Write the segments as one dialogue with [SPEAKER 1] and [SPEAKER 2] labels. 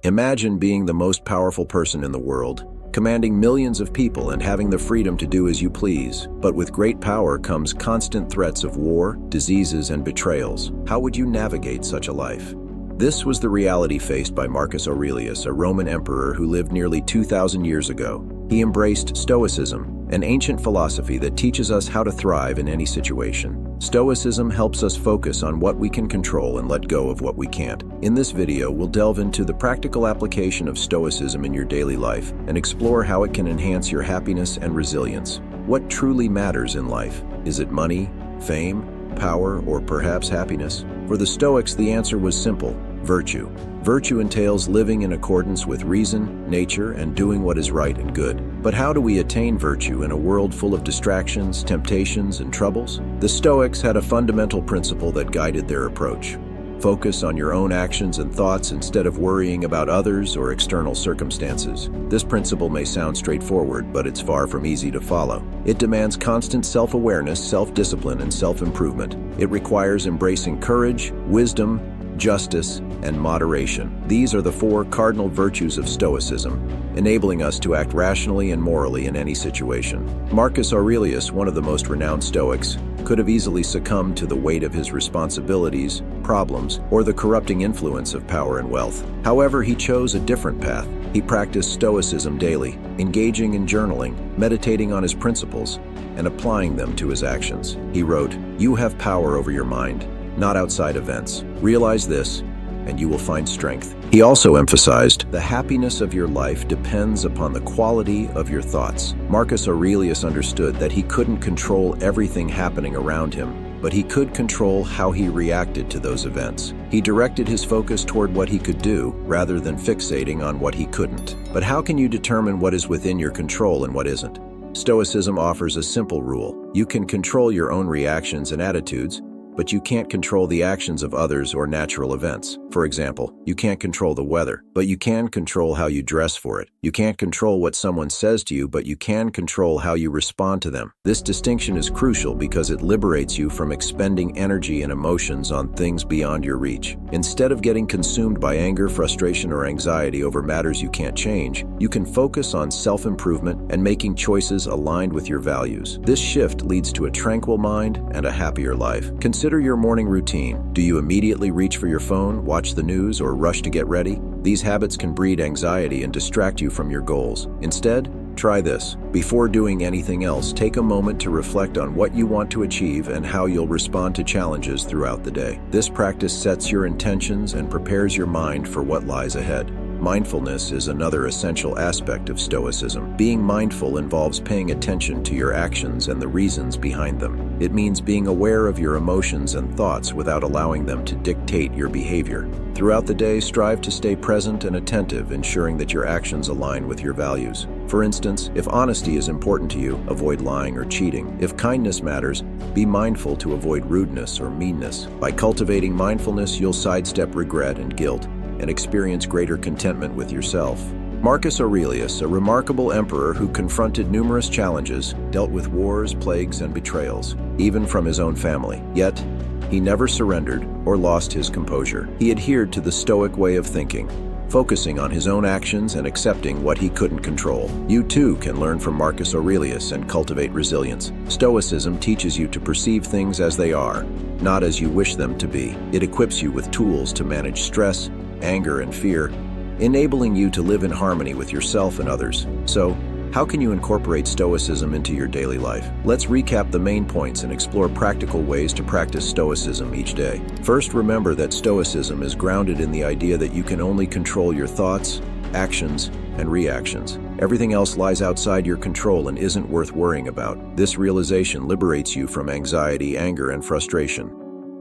[SPEAKER 1] Imagine being the most powerful person in the world, commanding millions of people and having the freedom to do as you please. But with great power comes constant threats of war, diseases, and betrayals. How would you navigate such a life? This was the reality faced by Marcus Aurelius, a Roman emperor who lived nearly 2,000 years ago. He embraced Stoicism, an ancient philosophy that teaches us how to thrive in any situation. Stoicism helps us focus on what we can control and let go of what we can't. In this video, we'll delve into the practical application of Stoicism in your daily life and explore how it can enhance your happiness and resilience. What truly matters in life? Is it money, fame, power, or perhaps happiness? For the Stoics, the answer was simple: virtue. Virtue entails living in accordance with reason, nature, and doing what is right and good. But how do we attain virtue in a world full of distractions, temptations, and troubles? The Stoics had a fundamental principle that guided their approach. Focus on your own actions and thoughts instead of worrying about others or external circumstances. This principle may sound straightforward, but it's far from easy to follow. It demands constant self-awareness, self-discipline, and self-improvement. It requires embracing courage, wisdom, justice, and moderation. These are the four cardinal virtues of Stoicism, enabling us to act rationally and morally in any situation. Marcus Aurelius, one of the most renowned Stoics, could have easily succumbed to the weight of his responsibilities, problems, or the corrupting influence of power and wealth. However, he chose a different path. He practiced Stoicism daily, engaging in journaling, meditating on his principles, and applying them to his actions. He wrote, "You have power over your mind, not outside events. Realize this, and you will find strength." He also emphasized, the happiness of your life depends upon the quality of your thoughts. Marcus Aurelius understood that he couldn't control everything happening around him, but he could control how he reacted to those events. He directed his focus toward what he could do, rather than fixating on what he couldn't. But how can you determine what is within your control and what isn't? Stoicism offers a simple rule. You can control your own reactions and attitudes, but you can't control the actions of others or natural events. For example, you can't control the weather, but you can control how you dress for it. You can't control what someone says to you, but you can control how you respond to them. This distinction is crucial because it liberates you from expending energy and emotions on things beyond your reach. Instead of getting consumed by anger, frustration, or anxiety over matters you can't change, you can focus on self-improvement and making choices aligned with your values. This shift leads to a tranquil mind and a happier life. Consider your morning routine. Do you immediately reach for your phone, watch the news, or rush to get ready? These habits can breed anxiety and distract you from your goals. Instead, try this. Before doing anything else, take a moment to reflect on what you want to achieve and how you'll respond to challenges throughout the day. This practice sets your intentions and prepares your mind for what lies ahead. Mindfulness is another essential aspect of Stoicism. Being mindful involves paying attention to your actions and the reasons behind them. It means being aware of your emotions and thoughts without allowing them to dictate your behavior. Throughout the day, strive to stay present and attentive, ensuring that your actions align with your values. For instance, if honesty is important to you, avoid lying or cheating. If kindness matters, be mindful to avoid rudeness or meanness. By cultivating mindfulness, you'll sidestep regret and guilt and experience greater contentment with yourself. Marcus Aurelius, a remarkable emperor who confronted numerous challenges, dealt with wars, plagues, and betrayals, even from his own family. Yet, he never surrendered or lost his composure. He adhered to the Stoic way of thinking, focusing on his own actions and accepting what he couldn't control. You too can learn from Marcus Aurelius and cultivate resilience. Stoicism teaches you to perceive things as they are, not as you wish them to be. It equips you with tools to manage stress, anger, and fear, enabling you to live in harmony with yourself and others. So, how can you incorporate Stoicism into your daily life? Let's recap the main points and explore practical ways to practice Stoicism each day. First, remember that Stoicism is grounded in the idea that you can only control your thoughts, actions, and reactions. Everything else lies outside your control and isn't worth worrying about. This realization liberates you from anxiety, anger, and frustration.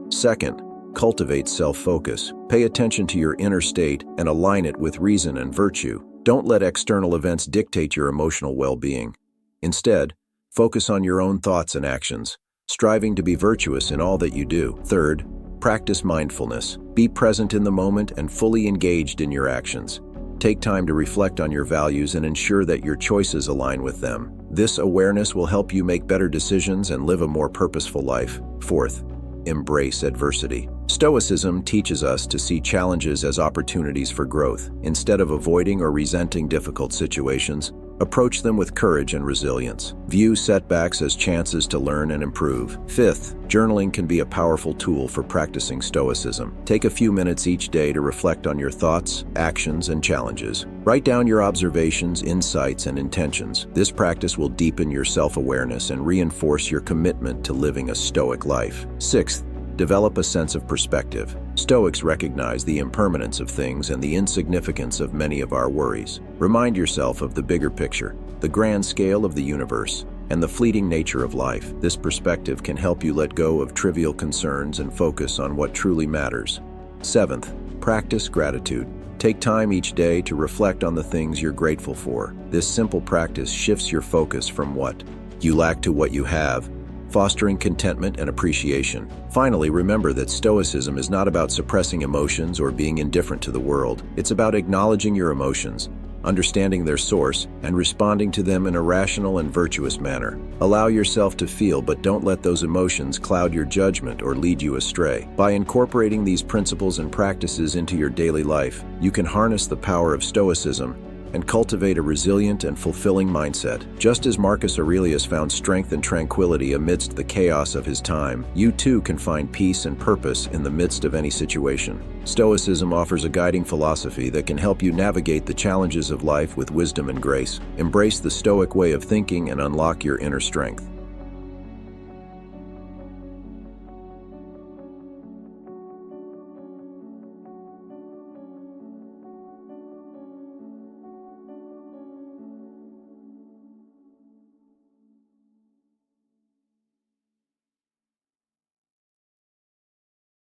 [SPEAKER 1] Second, cultivate self-focus. Pay attention to your inner state and align it with reason and virtue. Don't let external events dictate your emotional well-being. Instead, focus on your own thoughts and actions, striving to be virtuous in all that you do. Third, practice mindfulness. Be present in the moment and fully engaged in your actions. Take time to reflect on your values and ensure that your choices align with them. This awareness will help you make better decisions and live a more purposeful life. Fourth, embrace adversity. Stoicism teaches us to see challenges as opportunities for growth. Instead of avoiding or resenting difficult situations, approach them with courage and resilience. View setbacks as chances to learn and improve. Fifth, journaling can be a powerful tool for practicing Stoicism. Take a few minutes each day to reflect on your thoughts, actions, and challenges. Write down your observations, insights, and intentions. This practice will deepen your self-awareness and reinforce your commitment to living a Stoic life. Sixth, develop a sense of perspective. Stoics recognize the impermanence of things and the insignificance of many of our worries. Remind yourself of the bigger picture, the grand scale of the universe, and the fleeting nature of life. This perspective can help you let go of trivial concerns and focus on what truly matters. Seventh, practice gratitude. Take time each day to reflect on the things you're grateful for. This simple practice shifts your focus from what you lack to what you have, fostering contentment and appreciation. Finally, remember that Stoicism is not about suppressing emotions or being indifferent to the world. It's about acknowledging your emotions, understanding their source, and responding to them in a rational and virtuous manner. Allow yourself to feel, but don't let those emotions cloud your judgment or lead you astray. By incorporating these principles and practices into your daily life, you can harness the power of Stoicism and cultivate a resilient and fulfilling mindset. Just as Marcus Aurelius found strength and tranquility amidst the chaos of his time, you too can find peace and purpose in the midst of any situation. Stoicism offers a guiding philosophy that can help you navigate the challenges of life with wisdom and grace. Embrace the Stoic way of thinking and unlock your inner strength.